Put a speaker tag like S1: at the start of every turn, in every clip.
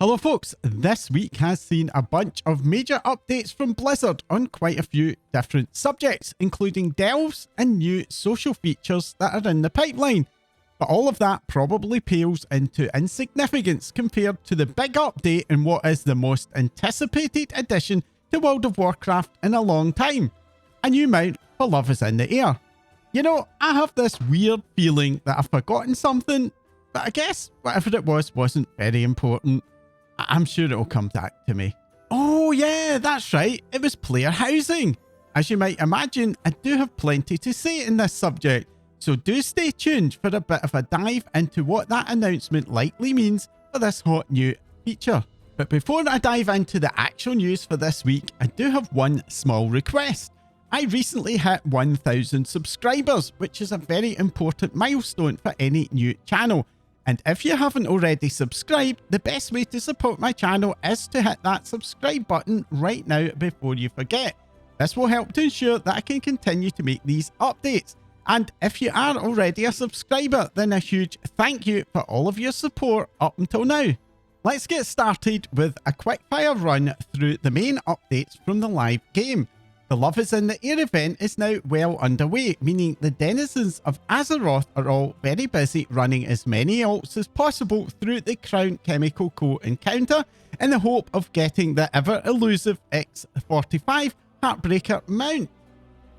S1: Hello folks, this week has seen a bunch of major updates from Blizzard on quite a few different subjects, including delves and new social features that are in the pipeline. But all of that probably pales into insignificance compared to the big update in what is the most anticipated addition to World of Warcraft in a long time. A new mount for Love is in the Air. You know, I have this weird feeling that I've forgotten something, but I guess whatever it was wasn't very important. I'm sure it'll come back to me. Oh yeah, that's right, it was player housing. As you might imagine, I do have plenty to say in this subject, so do stay tuned for a bit of a dive into what that announcement likely means for this hot new feature. But before I dive into the actual news for this week, I do have one small request. I recently hit 1,000 subscribers, which is a very important milestone for any new channel. And if you haven't already subscribed, the best way to support my channel is to hit that subscribe button right now before you forget. This will help to ensure that I can continue to make these updates. And if you are already a subscriber, then a huge thank you for all of your support up until now. Let's get started with a quickfire run through the main updates from the live game. The Love is in the Air event is now well underway, meaning the denizens of Azeroth are all very busy running as many ults as possible through the Crown Chemical Co encounter in the hope of getting the ever-elusive X45 Heartbreaker mount.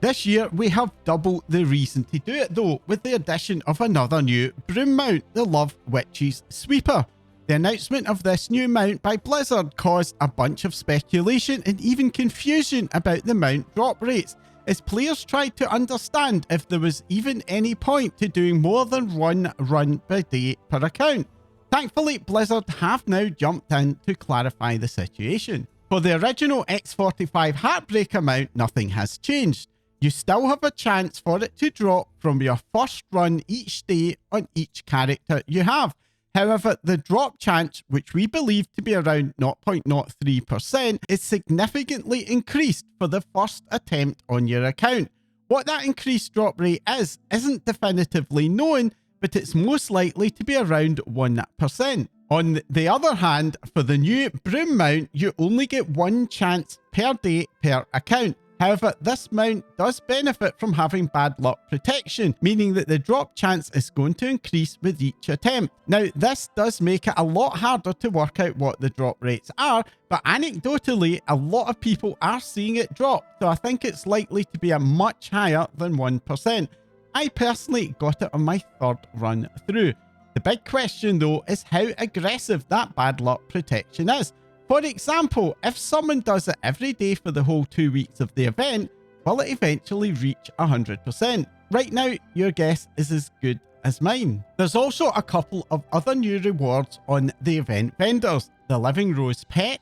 S1: This year we have double the reason to do it though, with the addition of another new broom mount, the Love Witch's Sweeper. The announcement of this new mount by Blizzard caused a bunch of speculation and even confusion about the mount drop rates, as players tried to understand if there was even any point to doing more than one run per day per account. Thankfully, Blizzard have now jumped in to clarify the situation. For the original X45 Heartbreaker mount, nothing has changed. You still have a chance for it to drop from your first run each day on each character you have. However, the drop chance, which we believe to be around 0.03%, is significantly increased for the first attempt on your account. What that increased drop rate isn't definitively known, but it's most likely to be around 1%. On the other hand, for the new broom mount, you only get one chance per day per account. However, this mount does benefit from having bad luck protection, meaning that the drop chance is going to increase with each attempt. Now, this does make it a lot harder to work out what the drop rates are, but anecdotally, a lot of people are seeing it drop, so I think it's likely to be a much higher than 1%. I personally got it on my third run through. The big question though is how aggressive that bad luck protection is. For example, if someone does it every day for the whole 2 weeks of the event, will it eventually reach 100%? Right now, your guess is as good as mine. There's also a couple of other new rewards on the event vendors, the Living Rose Pet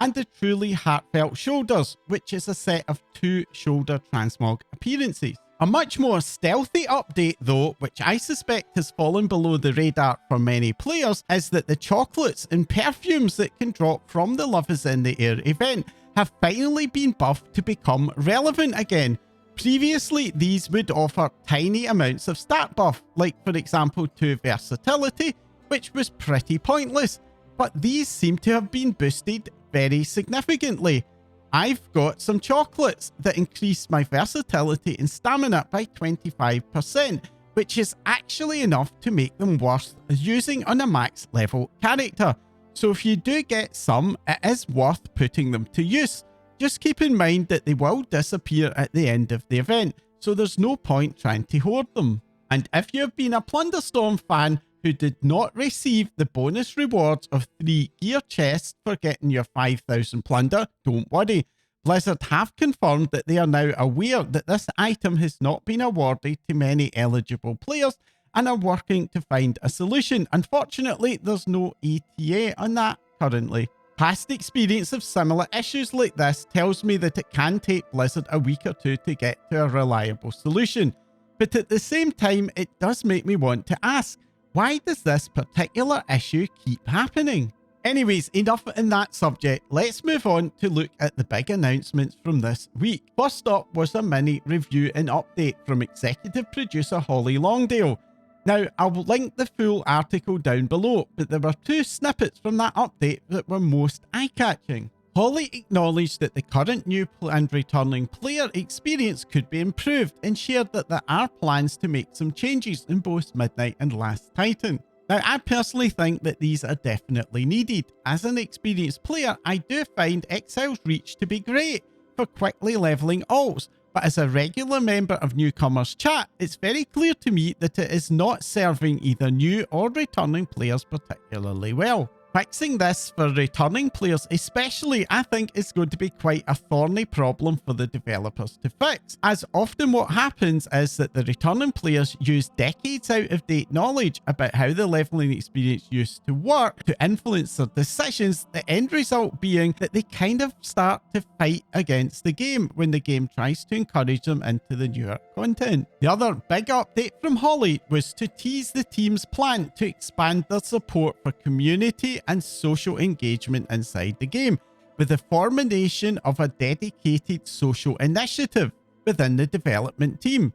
S1: and the Truly Heartfelt Shoulders, which is a set of 2 shoulder transmog appearances. A much more stealthy update though, which I suspect has fallen below the radar for many players, is that the chocolates and perfumes that can drop from the Love is in the Air event have finally been buffed to become relevant again. Previously, these would offer tiny amounts of stat buff, like for example 2 versatility, which was pretty pointless, but these seem to have been boosted very significantly. I've got some chocolates that increase my versatility and stamina by 25%, which is actually enough to make them worth using on a max level character. So if you do get some, it is worth putting them to use. Just keep in mind that they will disappear at the end of the event, so there's no point trying to hoard them. And if you've been a Plunderstorm fan who did not receive the bonus rewards of 3 gear chests for getting your 5,000 plunder, don't worry. Blizzard have confirmed that they are now aware that this item has not been awarded to many eligible players and are working to find a solution. Unfortunately, there's no ETA on that currently. Past experience of similar issues like this tells me that it can take Blizzard a week or two to get to a reliable solution. But at the same time, it does make me want to ask, why does this particular issue keep happening? Anyways, enough in that subject. Let's move on to look at the big announcements from this week. First up was a mini review and update from executive producer Holly Longdale. Now, I'll link the full article down below, but there were two snippets from that update that were most eye-catching. Holly acknowledged that the current new and returning player experience could be improved and shared that there are plans to make some changes in both Midnight and Last Titan. Now, I personally think that these are definitely needed. As an experienced player, I do find Exile's Reach to be great for quickly leveling alts, but as a regular member of Newcomers Chat, it's very clear to me that it is not serving either new or returning players particularly well. Fixing this for returning players especially, I think, is going to be quite a thorny problem for the developers to fix, as often what happens is that the returning players use decades out of date knowledge about how the leveling experience used to work to influence their decisions, the end result being that they kind of start to fight against the game when the game tries to encourage them into the newer content. The other big update from Holly was to tease the team's plan to expand their support for community and social engagement inside the game, with the formation of a dedicated social initiative within the development team.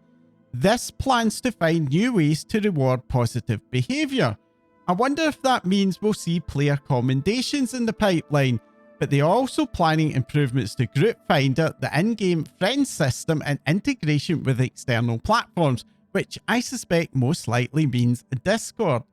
S1: This plans to find new ways to reward positive behaviour. I wonder if that means we'll see player commendations in the pipeline, but they are also planning improvements to Group Finder, the in-game friends system, and integration with external platforms, which I suspect most likely means Discord.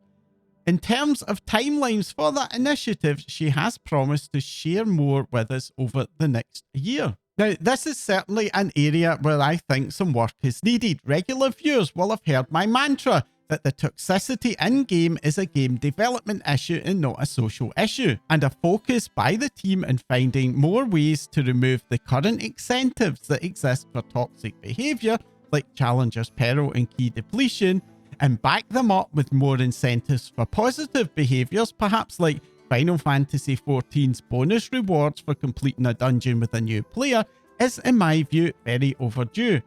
S1: In terms of timelines for that initiative, she has promised to share more with us over the next year. Now, this is certainly an area where I think some work is needed. Regular viewers will have heard my mantra that the toxicity in-game is a game development issue and not a social issue, and a focus by the team in finding more ways to remove the current incentives that exist for toxic behaviour, like Challenger's Peril and Key Depletion, and back them up with more incentives for positive behaviours, perhaps like Final Fantasy XIV's bonus rewards for completing a dungeon with a new player, is in my view very overdue.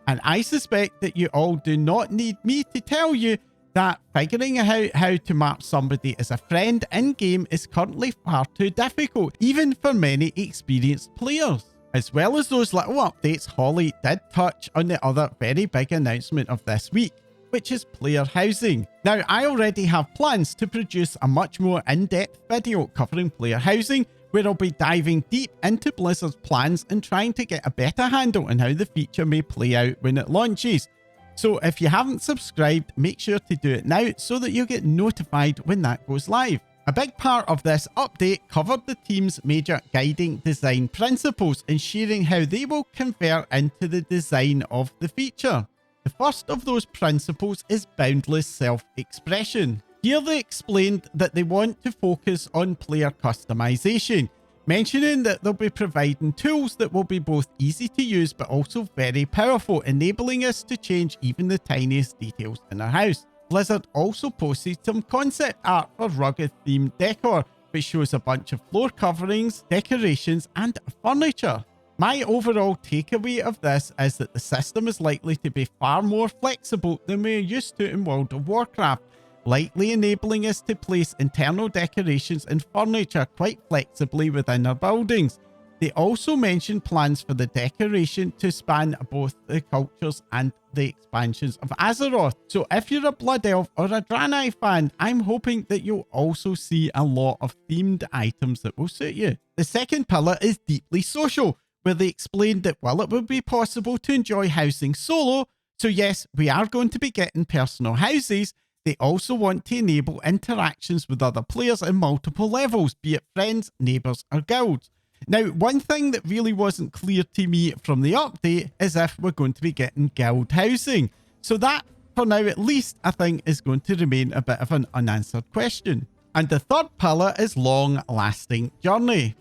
S1: And I suspect that you all do not need me to tell you that figuring out how to mark somebody as a friend in-game is currently far too difficult, even for many experienced players. As well as those little updates, Holly did touch on the other very big announcement of this week, which is player housing. Now, I already have plans to produce a much more in-depth video covering player housing, where I'll be diving deep into Blizzard's plans and trying to get a better handle on how the feature may play out when it launches. So if you haven't subscribed, make sure to do it now so that you'll get notified when that goes live. A big part of this update covered the team's major guiding design principles and sharing how they will convert into the design of the feature. The first of those principles is boundless self-expression. Here they explained that they want to focus on player customization, mentioning that they'll be providing tools that will be both easy to use but also very powerful, enabling us to change even the tiniest details in our house. Blizzard also posted some concept art for rugged themed decor, which shows a bunch of floor coverings, decorations, and furniture. My overall takeaway of this is that the system is likely to be far more flexible than we are used to in World of Warcraft, likely enabling us to place internal decorations and furniture quite flexibly within our buildings. They also mentioned plans for the decoration to span both the cultures and the expansions of Azeroth. So if you're a Blood Elf or a Draenei fan, I'm hoping that you'll also see a lot of themed items that will suit you. The second pillar is deeply social, where they explained that while it will be possible to enjoy housing solo, so yes, we are going to be getting personal houses, they also want to enable interactions with other players in multiple levels, be it friends, neighbours or guilds. Now, one thing that really wasn't clear to me from the update is if we're going to be getting guild housing. So that, for now at least, I think is going to remain a bit of an unanswered question. And the third pillar is long-lasting journey.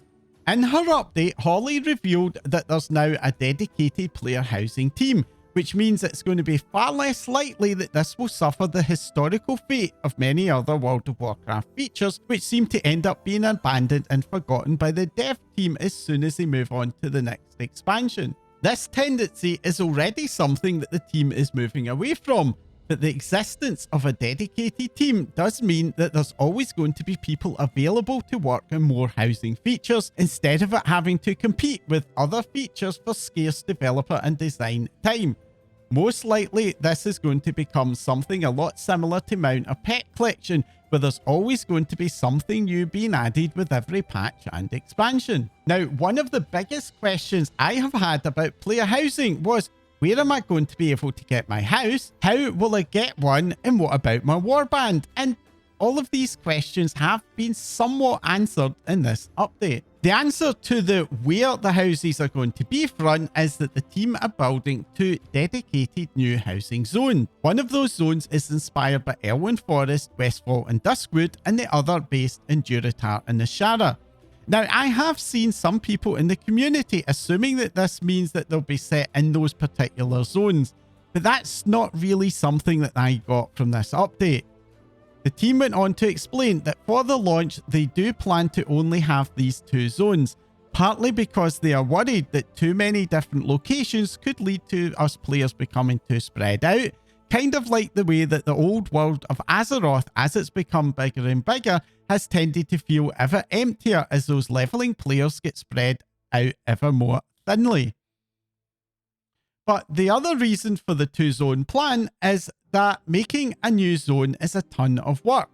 S1: In her update, Holly revealed that there's now a dedicated player housing team, which means it's going to be far less likely that this will suffer the historical fate of many other World of Warcraft features, which seem to end up being abandoned and forgotten by the dev team as soon as they move on to the next expansion. This tendency is already something that the team is moving away from, but the existence of a dedicated team does mean that there's always going to be people available to work on more housing features, instead of it having to compete with other features for scarce developer and design time. Most likely, this is going to become something a lot similar to Mount a Pet Collection, where there's always going to be something new being added with every patch and expansion. Now, one of the biggest questions I have had about player housing was, where am I going to be able to get my house? How will I get one? And what about my warband? And all of these questions have been somewhat answered in this update. The answer to the where the houses are going to be from is that the team are building 2 dedicated new housing zones. One of those zones is inspired by Elwyn Forest, Westfall and Duskwood, and the other based in Durotar and Nishara. Now, I have seen some people in the community assuming that this means that they'll be set in those particular zones, but that's not really something that I got from this update. The team went on to explain that for the launch, they do plan to only have these 2 zones, partly because they are worried that too many different locations could lead to us players becoming too spread out, kind of like the way that the old world of Azeroth, as it's become bigger and bigger, has tended to feel ever emptier as those leveling players get spread out ever more thinly. But the other reason for the 2-zone plan is that making a new zone is a ton of work.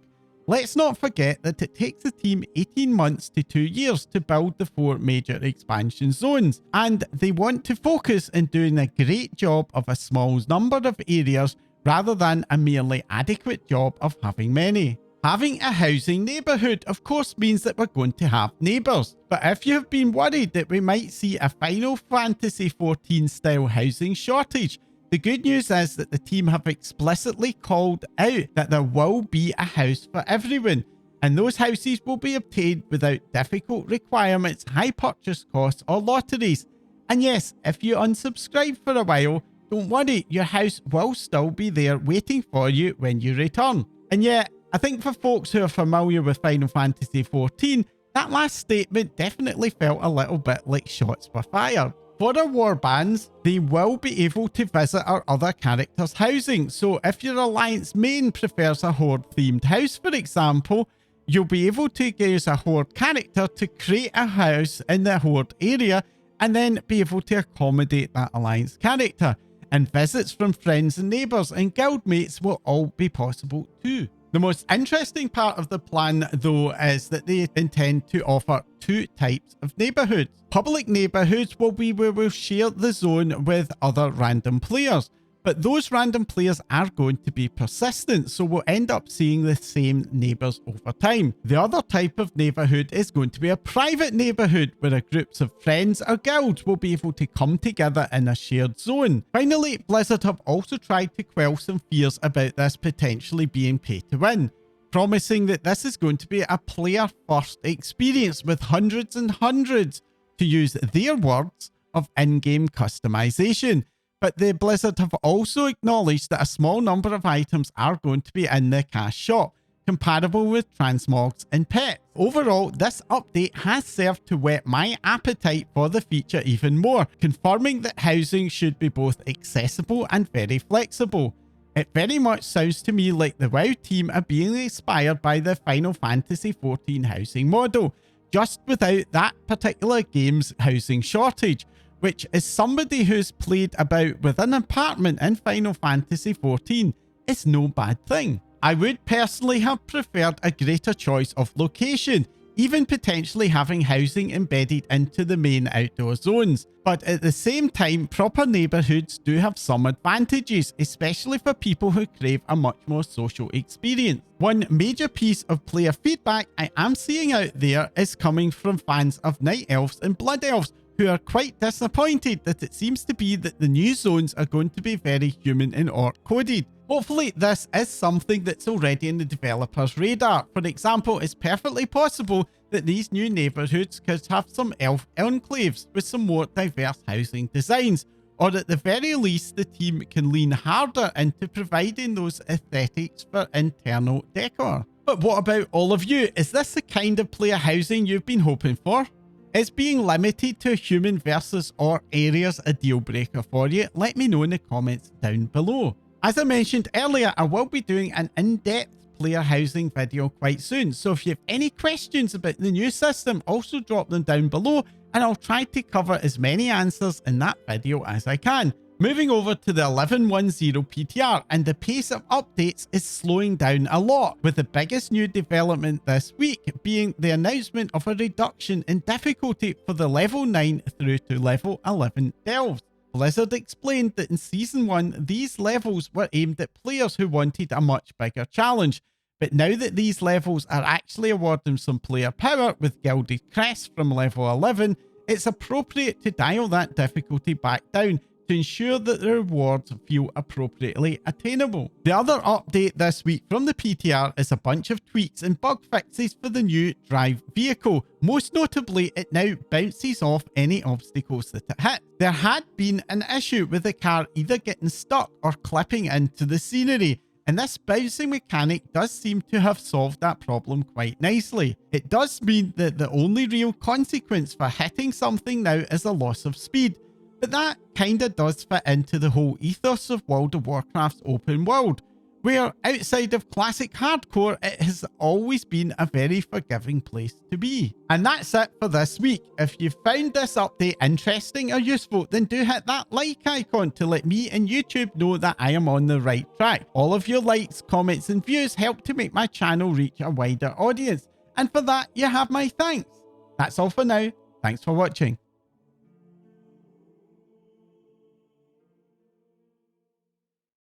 S1: Let's not forget that it takes the team 18 months to 2 years to build the 4 major expansion zones, and they want to focus on doing a great job of a small number of areas rather than a merely adequate job of having many. Having a housing neighbourhood of course means that we're going to have neighbours, but if you have been worried that we might see a Final Fantasy XIV style housing shortage, the good news is that the team have explicitly called out that there will be a house for everyone, and those houses will be obtained without difficult requirements, high purchase costs or lotteries. And yes, if you unsubscribe for a while, don't worry, your house will still be there waiting for you when you return. And yet, I think for folks who are familiar with Final Fantasy XIV, that last statement definitely felt a little bit like shots were fired. For our warbands, they will be able to visit our other characters' housing. So if your Alliance main prefers a Horde themed house, for example, you'll be able to use a Horde character to create a house in the Horde area and then be able to accommodate that Alliance character. And visits from friends and neighbours and guildmates will all be possible too. The most interesting part of the plan, though, is that they intend to offer 2 types of neighbourhoods. Public neighbourhoods will be where we'll share the zone with other random players, but those random players are going to be persistent, so we'll end up seeing the same neighbours over time. The other type of neighbourhood is going to be a private neighbourhood, where groups of friends or guilds will be able to come together in a shared zone. Finally, Blizzard have also tried to quell some fears about this potentially being pay to win, promising that this is going to be a player-first experience with hundreds and hundreds, to use their words, of in-game customization. But the Blizzard have also acknowledged that a small number of items are going to be in the cash shop, comparable with transmogs and pets. Overall, this update has served to whet my appetite for the feature even more, confirming that housing should be both accessible and very flexible. It very much sounds to me like the WoW team are being inspired by the Final Fantasy XIV housing model, just without that particular game's housing shortage, which, as somebody who's played about with an apartment in Final Fantasy XIV, is no bad thing. I would personally have preferred a greater choice of location, even potentially having housing embedded into the main outdoor zones. But at the same time, proper neighbourhoods do have some advantages, especially for people who crave a much more social experience. One major piece of player feedback I am seeing out there is coming from fans of Night Elves and Blood Elves, who are quite disappointed that it seems to be that the new zones are going to be very human and orc coded. Hopefully this is something that's already in the developer's radar. For example, it's perfectly possible that these new neighbourhoods could have some elf enclaves with some more diverse housing designs, or at the very least the team can lean harder into providing those aesthetics for internal decor. But what about all of you? Is this the kind of player housing you've been hoping for? Is being limited to human versus orc areas a deal breaker for you? Let me know in the comments down below. As I mentioned earlier, I will be doing an in-depth player housing video quite soon, so if you have any questions about the new system, also drop them down below and I'll try to cover as many answers in that video as I can. Moving over to the 1110 PTR, and the pace of updates is slowing down a lot, with the biggest new development this week being the announcement of a reduction in difficulty for the level 9 through to level 11 delves. Blizzard explained that in Season 1, these levels were aimed at players who wanted a much bigger challenge, but now that these levels are actually awarding some player power with Gilded Crest from level 11, it's appropriate to dial that difficulty back down to ensure that the rewards feel appropriately attainable. The other update this week from the PTR is a bunch of tweaks and bug fixes for the new D.R.I.V.E vehicle. Most notably, it now bounces off any obstacles that it hits. There had been an issue with the car either getting stuck or clipping into the scenery, and this bouncing mechanic does seem to have solved that problem quite nicely. It does mean that the only real consequence for hitting something now is a loss of speed, but that kinda does fit into the whole ethos of World of Warcraft's open world, where outside of classic hardcore, it has always been a very forgiving place to be. And that's it for this week. If you found this update interesting or useful, then do hit that like icon to let me and YouTube know that I am on the right track. All of your likes, comments and views help to make my channel reach a wider audience, and for that you have my thanks. That's all for now. Thanks for watching.